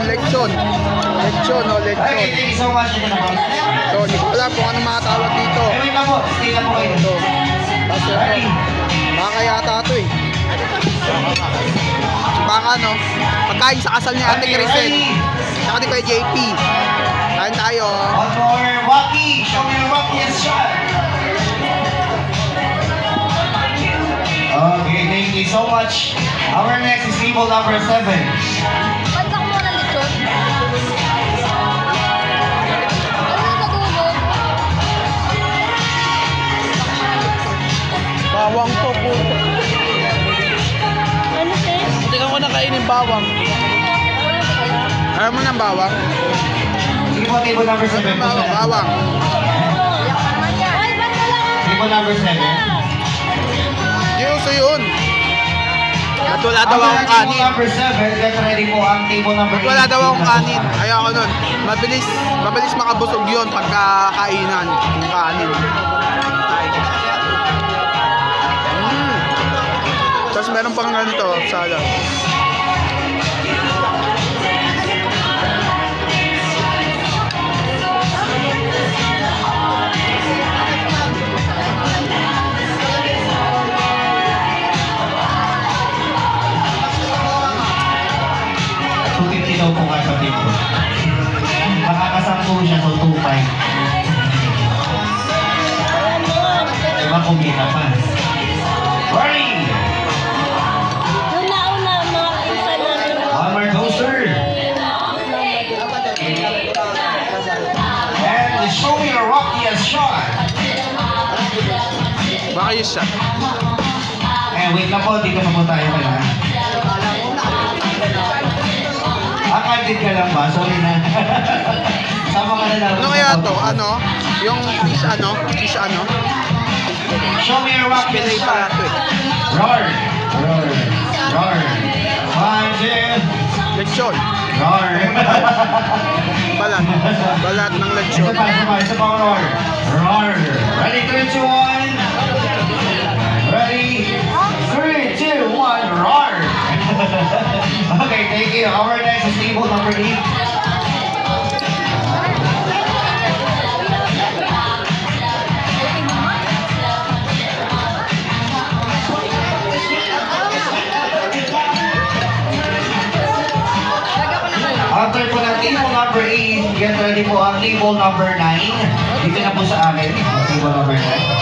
lechon. Lechon, o lechon. Okay, thank you so much. So, hindi ko alam kung ano mga tawag dito. Wait lang po, stay lang po kayo. Ito. Tapos ito. Baka yata ito eh. Baka no? Pagkain sa kasal ni Ate Crisel. Saka ni Kuya JP. Kain tayo. One more, Waki. Show me your Wakiest shot. Okay, thank you so much. Our next is table number 7. Ba't ako muna lechon? Ano sa dulo? Bawang to po. Ano sis? Hindi ka ko nakainin bawang. Ayaw mo ng bawang? Sige po, table number 7. Bawang, bawang. Iyak pa naman yan. Ay, ba't na lang? Table number 7. Di uso yun. At wala daw akong Table kanin. number 7, get ready po ang table number 8. At wala daw akong kanin. Ayoko nun. Mabilis makabusog yun pagka kainan yung kanin. Tapos meron pang ganito, salad. Daw po kapatid ko. Makakasampo siya sa 2.5. Diba kumita pa? Hurry! Yung nauna, mga pinsan namin. One more toaster. And show me your Wakiest shot. Baka yun siya. Eh, wait lang po. Dito pa po tayo kaya. Akadid ka lang ba? Sorry na. Sama ka na lang. Ano kaya to? Ano? Yung fish ano? Fish ano? Show me your Pilay Wakiest pala shot. to eh. Roar! Roar! Roar! 1, 2, Lechon. roar! Balat. Balat ng lechon. Isa pa, roar! Roar! Ready, 3, 2, 1! Ready? 3, 2, 1, roar! Okay, thank you. Our next is table number 8. After po ng table number 8, get ready po ang table number 9. Dito na po sa akin, table number 9.